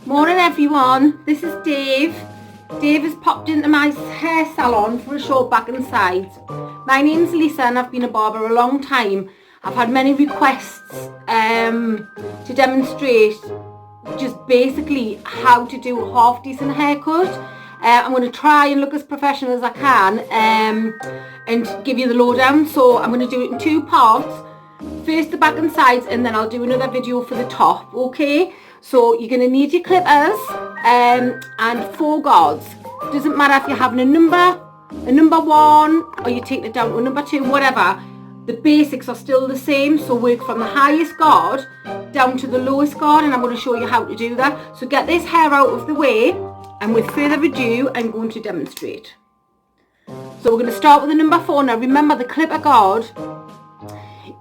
Morning everyone, this is Dave. Dave has popped into my hair salon for a short back and sides. My name's Lisa and I've been a barber a long time. I've had many requests to demonstrate just basically how to do a half decent haircut. I'm going to try and look as professional as I can and give you the lowdown. So I'm going to do it in two parts. First the back and sides, and then I'll do another video for the top, okay? So you're going to need your clippers and 4 guards. Doesn't matter if you're having a number 1, or you're taking it down to a number 2, whatever. The basics are still the same, so work from the highest guard down to the lowest guard, and I'm going to show you how to do that. So get this hair out of the way, and with further ado, I'm going to demonstrate. So we're going to start with the number 4. Now remember, the clipper guard,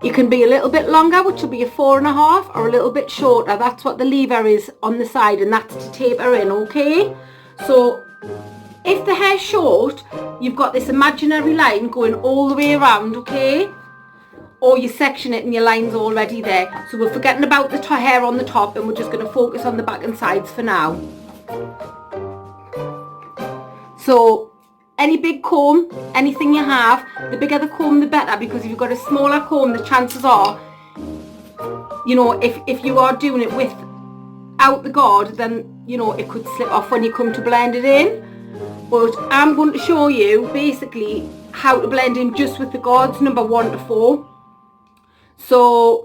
it can be a little bit longer, which will be a 4.5, or a little bit shorter. That's what the lever is on the side, and that's to taper in, okay? So if the hair's short, you've got this imaginary line going all the way around, okay? Or you section it and your line's already there. So we're forgetting about the hair on the top, and we're just going to focus on the back and sides for now. So any big comb, anything you have, the bigger the comb the better, because if you've got a smaller comb, the chances are, you know, if you are doing it without the guard, then, you know, it could slip off when you come to blend it in. But I'm going to show you basically how to blend in just with the guards, number 1 to 4. So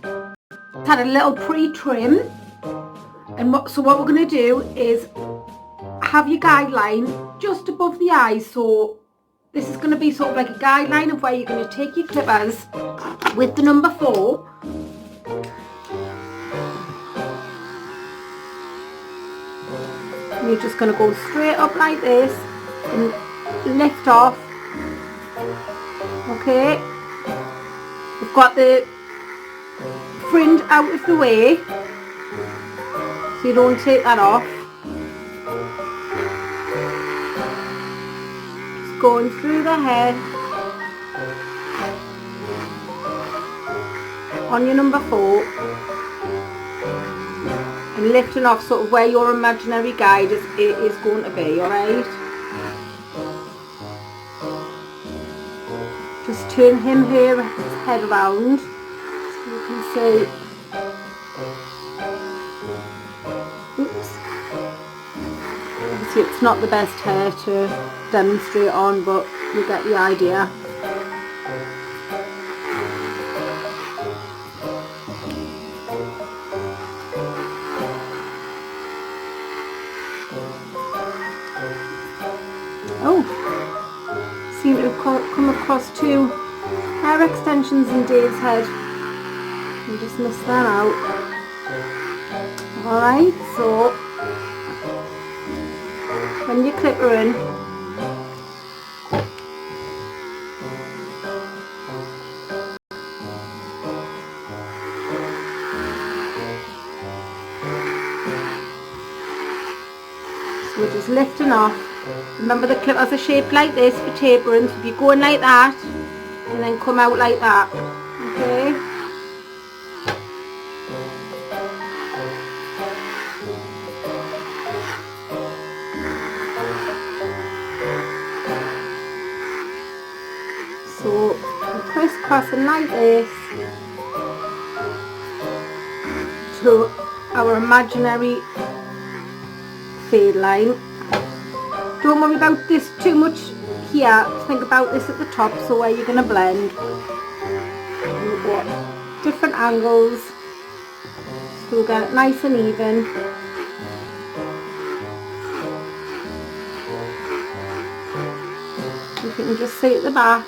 it's had a little pre-trim, and so what we're going to do is have your guideline just above the eyes. So this is going to be sort of like a guideline of where you're going to take your clippers with the number 4. And you're just going to go straight up like this and lift off. Okay, we've got the fringe out of the way, so you don't take that off. Going through the head on your number 4 and lifting off sort of where your imaginary guide is going to be, alright? Just turn his head around so you can see. Oops. Obviously it's not the best hair to demonstrate on, but you get the idea. Oh, seem to have come across 2 hair extensions in Dave's head. I just missed that out. Alright, so when you clip her in, so we're just lifting off. Remember, the clippers are shaped like this for tapering, so if you go in like that and then come out like that, okay? So we're crisscrossing like this to our imaginary fade line. Don't worry about this too much here, think about this at the top, so where you're going to blend. And we've got different angles, so we'll get it nice and even. If you can just see at the back.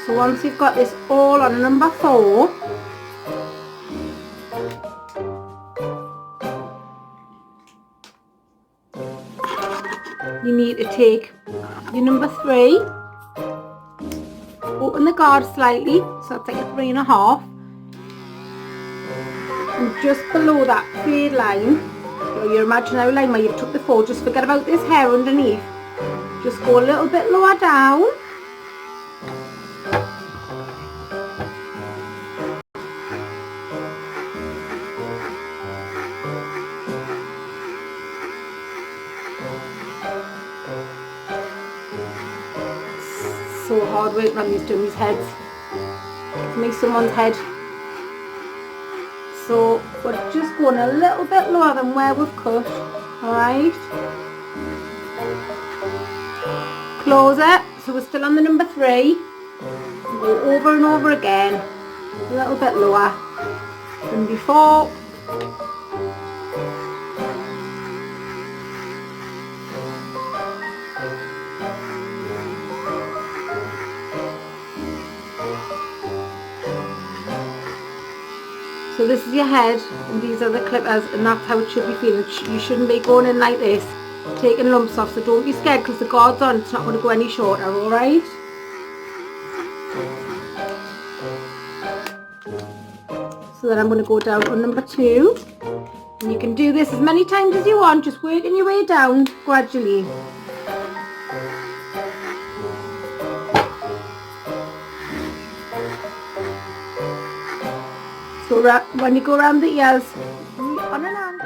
So once you've got this all on number 4, you need to take your number 3, open the guard slightly, so that's like a 3.5, and just below that fade line, or your imaginary line where you've took the 4, just forget about this hair underneath, Just go a little bit lower down. So hard working on these dummies' heads. Give me someone's head. So we're just going a little bit lower than where we've cut. Alright. Close it. So we're still on the number 3. Go over and over again. A little bit lower than before. So this is your head and these are the clippers, and that's how it should be feeling. You shouldn't be going in like this, taking lumps off, so don't be scared because the guard's on, it's not going to go any shorter, alright? So then I'm going to go down on number 2, and you can do this as many times as you want, just working your way down gradually. So when you go around the ears, on and on.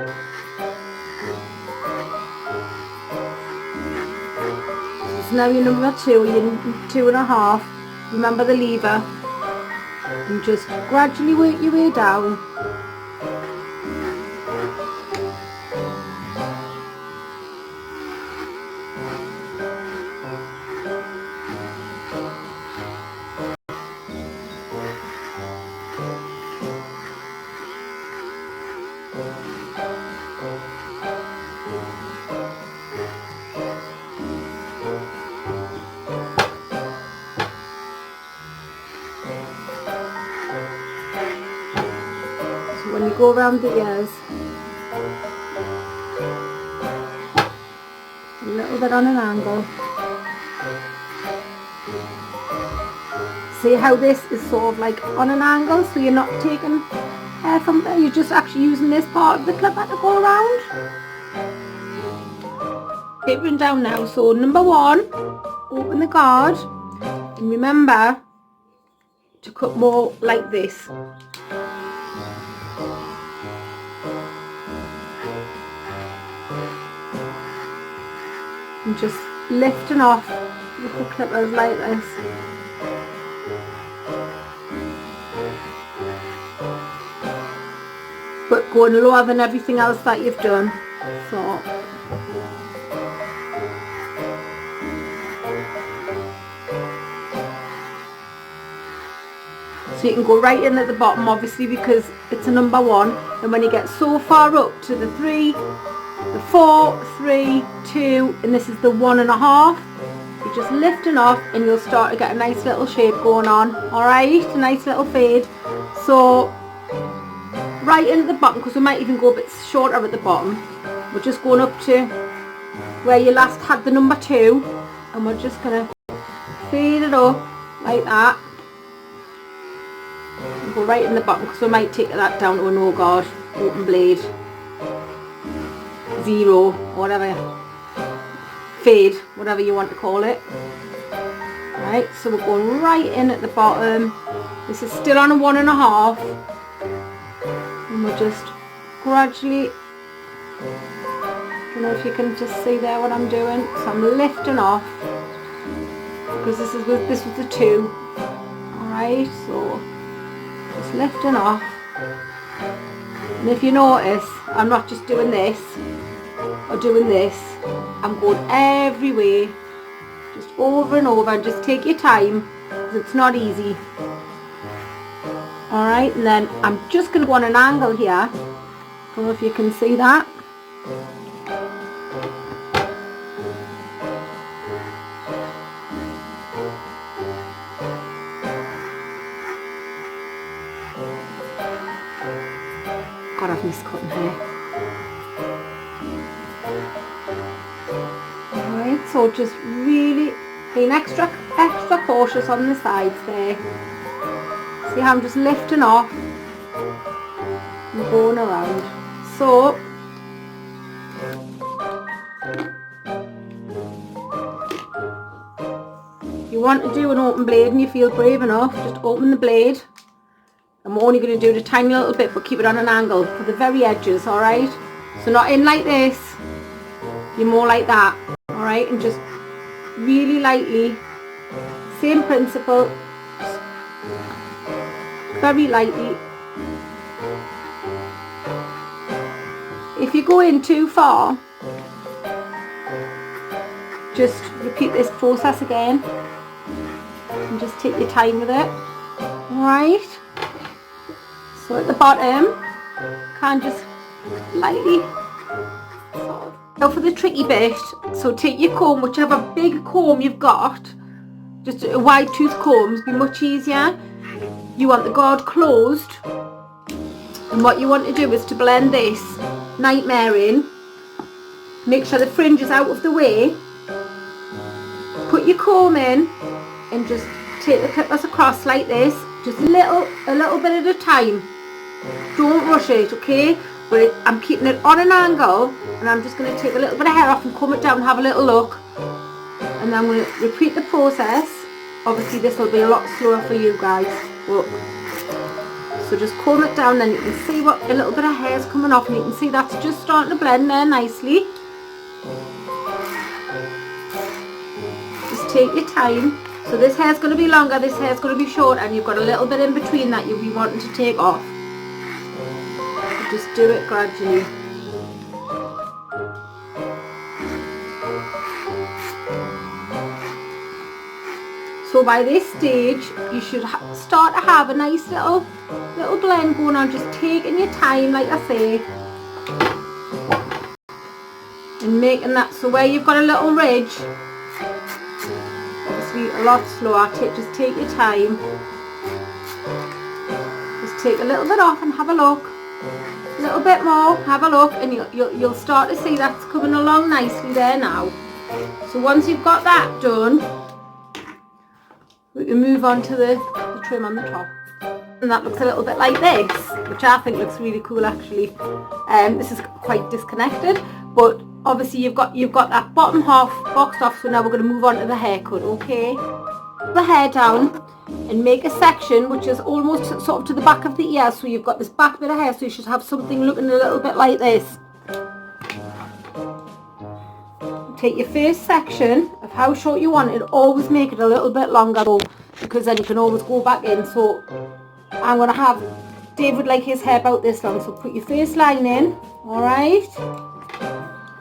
This is now your number 2, your 2.5. Remember the lever. And just gradually work your way down. When you go around the ears, a little bit on an angle. See how this is sort of like on an angle, so you're not taking hair from there, you're just actually using this part of the clipper to go around. Tapering down now, so number 1, open the guard, and remember to cut more like this. And just lifting off with the clippers like this. But going lower than everything else that you've done. So you can go right in at the bottom, obviously, because it's a number 1, and when you get so far up to the 3, the 4, 3, 2, and this is the 1.5, you're just lifting off and you'll start to get a nice little shape going on. Alright, a nice little fade. So right in at the bottom, because we might even go a bit shorter at the bottom, we're just going up to where you last had the number 2, and we're just going to fade it up like that. And go right in the bottom, because we might take that down to a no guard, open blade, 0, whatever, fade, whatever you want to call it. Right, so we're going right in at the bottom. This is still on a 1.5, and we're just gradually, I don't know if you can just see there what I'm doing, so I'm lifting off, because this was the 2. Alright, so just lifting off, and if you notice, I'm not just doing this or doing this, I'm going every way, just over and over, and just take your time, because it's not easy. Alright, and then I'm just going to go on an angle here. I don't know if you can see that. God, I've missed cutting hair. Alright, so just really being extra cautious on the sides there. See how I'm just lifting off and going around. So you want to do an open blade and you feel brave enough, just open the blade. I'm only going to do it a tiny little bit, but keep it on an angle for the very edges, alright? So not in like this, you're more like that, alright? And just really lightly, same principle, very lightly. If you go in too far, just repeat this process again and just take your time with it, alright? So at the bottom, can just lightly. Now for the tricky bit, so take your comb, whichever big comb you've got, just a wide tooth comb would be much easier. You want the guard closed, and what you want to do is to blend this nightmare in. Make sure the fringe is out of the way. Put your comb in and just take the clippers across like this, just a little bit at a time. Don't rush it, okay? But I'm keeping it on an angle, and I'm just going to take a little bit of hair off and comb it down and have a little look. And then I'm going to repeat the process. Obviously this will be a lot slower for you guys. Look. So just comb it down, then you can see what a little bit of hair is coming off, and you can see that's just starting to blend there nicely. Just take your time. So this hair is going to be longer, this hair is going to be short, and you've got a little bit in between that you'll be wanting to take off. So just do it gradually. So by this stage, you should start to have a nice little blend going on, just taking your time, like I say, and making that, so where you've got a little ridge, obviously a lot slower, just take your time, just take a little bit off and have a look, a little bit more, have a look, and you'll start to see that's coming along nicely there now. So once you've got that done, we can move on to the trim on the top. And that looks a little bit like this, which I think looks really cool actually. This is quite disconnected, but obviously you've got that bottom half boxed off, so now we're going to move on to the haircut, okay? Put the hair down and make a section which is almost sort of to the back of the ear, so you've got this back bit of hair, so you should have something looking a little bit like this. Take your first section of how short you want it, always make it a little bit longer though, because then you can always go back in. So I'm going to have, Dave would like his hair about this long, so put your first line in, alright?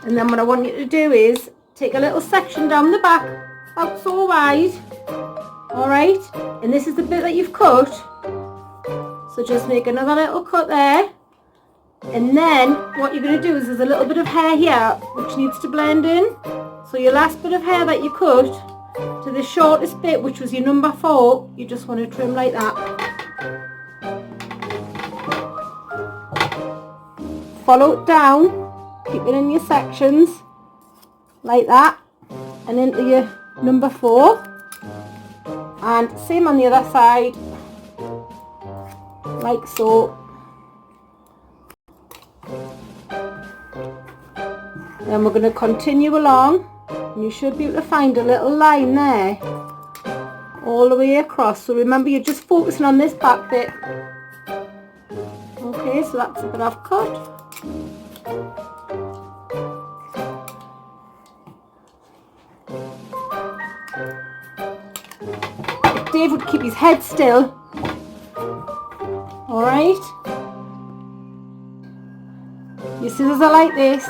And then what I want you to do is take a little section down the back, about so wide, alright? And this is the bit that you've cut, so just make another little cut there. And then what you're going to do is there's a little bit of hair here which needs to blend in. So your last bit of hair that you cut to the shortest bit, which was your number 4, you just want to trim like that. Follow it down, keep it in your sections like that, and into your number 4. And same on the other side, like so. Then we're going to continue along, and you should be able to find a little line there all the way across. So remember, you're just focusing on this back bit. Okay, so that's a bit I've cut. If Dave would keep his head still. Alright. Your scissors are like this,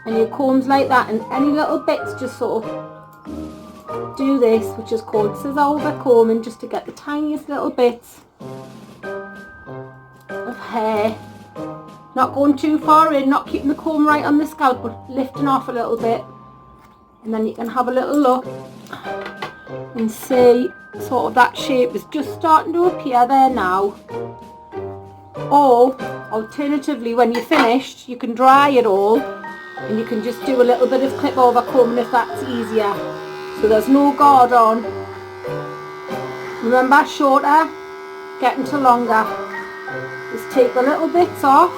and your comb's like that, and any little bits just sort of do this, which is called scissor over combing, just to get the tiniest little bits of hair. Not going too far in, not keeping the comb right on the scalp, but lifting off a little bit. And then you can have a little look and see sort of that shape is just starting to appear there now. Or alternatively, when you're finished, you can dry it all, and you can just do a little bit of clip over combing if that's easier. So there's no guard on. Remember, shorter, getting to longer. Just take the little bits off,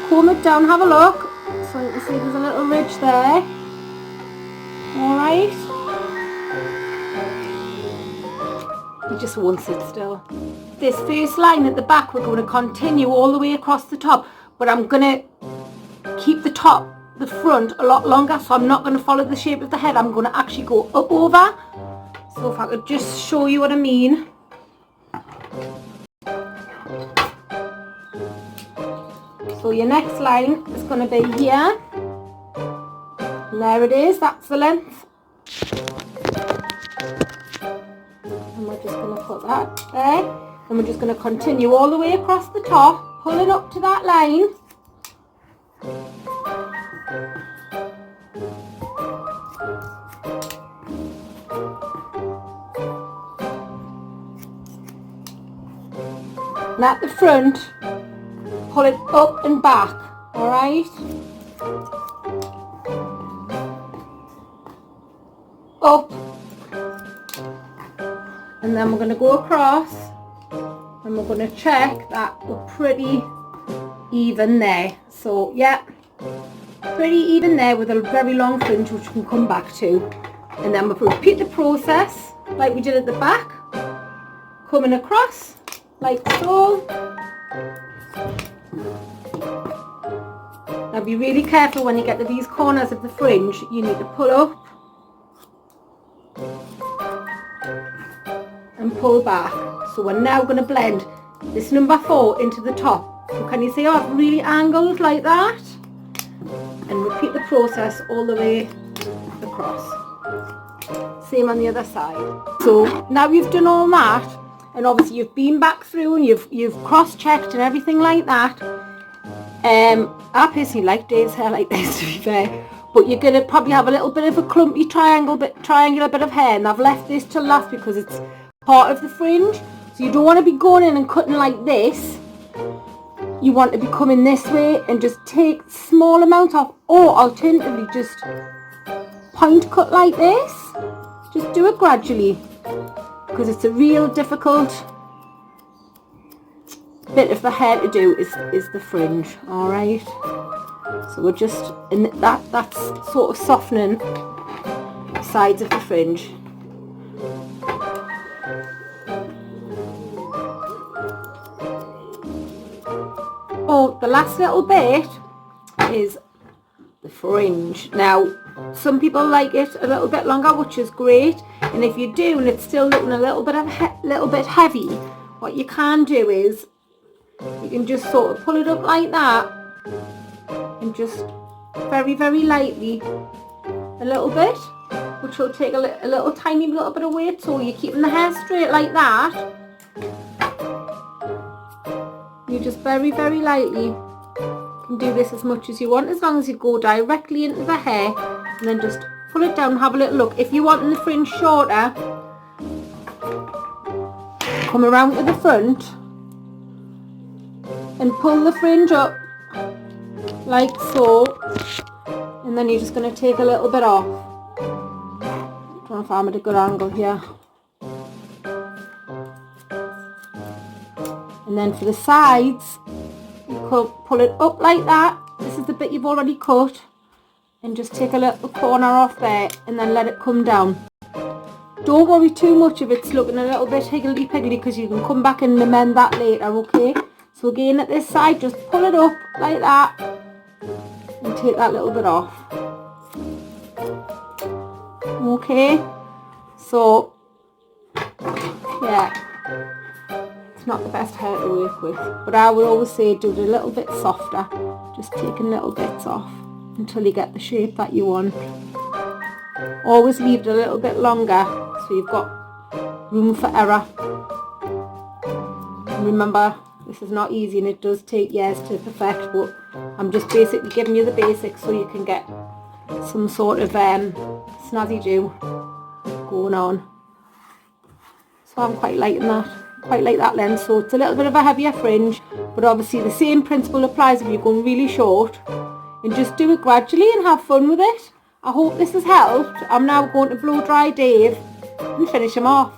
comb it down, have a look. So you can see there's a little ridge there. Alright. He just won't sit still. This first line at the back, we're going to continue all the way across the top, but I'm going to keep the front a lot longer, so I'm not going to follow the shape of the head. I'm going to actually go up over. So if I could just show you what I mean. So your next line is going to be here. And there it is, that's the length. And we're just going to put that there. And we're just going to continue all the way across the top, pulling up to that line. And at the front, pull it up and back, alright? Up. And then we're going to go across and we're going to check that we're pretty even there. So yeah, pretty even there with a very long fringe, which we can come back to. And then we'll repeat the process like we did at the back, coming across like so. Now be really careful when you get to these corners of the fringe. You need to pull up and pull back. So we're now going to blend this number 4 into the top. So can you see how I've really angled like that? And repeat the process all the way across. Same on the other side. So now you've done all that, and obviously you've been back through and you've cross-checked and everything like that. I personally like Dave's hair like this, to be fair, but you're going to probably have a little bit of a clumpy triangular bit of hair, and I've left this to last because it's part of the fringe. So you don't want to be going in and cutting like this. You want to be coming this way and just take small amount off, or alternatively just point cut like this. Just do it gradually, because it's a real difficult bit of the hair to do is the fringe. All right, so we're just in that's sort of softening the sides of the fringe. Oh, the last little bit is the fringe. Now, some people like it a little bit longer, which is great. And if you do, and it's still looking a little bit heavy, what you can do is you can just sort of pull it up like that, and just very, very lightly, a little bit, which will take a little tiny little bit of weight. So you're keeping the hair straight like that. You just very, very lightly can do this as much as you want, as long as you go directly into the hair and then just pull it down and have a little look. If you want the fringe shorter, come around to the front and pull the fringe up like so, and then you're just going to take a little bit off. I don't know if I'm at a good angle here. And then for the sides, you could pull it up like that. This is the bit you've already cut, and just take a little corner off there and then let it come down. Don't worry too much if it's looking a little bit higgledy-piggledy, because you can come back and amend that later, okay? So again, at this side, just pull it up like that and take that little bit off. Okay, so yeah, it's not the best hair to work with, but I would always say do it a little bit softer, just taking little bits off until you get the shape that you want. Always leave it a little bit longer so you've got room for error. And remember, this is not easy and it does take years to perfect, but I'm just basically giving you the basics so you can get some sort of snazzy do going on. So I'm quite liking that. Quite like that length, so it's a little bit of a heavier fringe, but obviously the same principle applies if you're going really short, and just do it gradually and have fun with it. I hope this has helped. I'm now going to blow dry Dave and finish him off.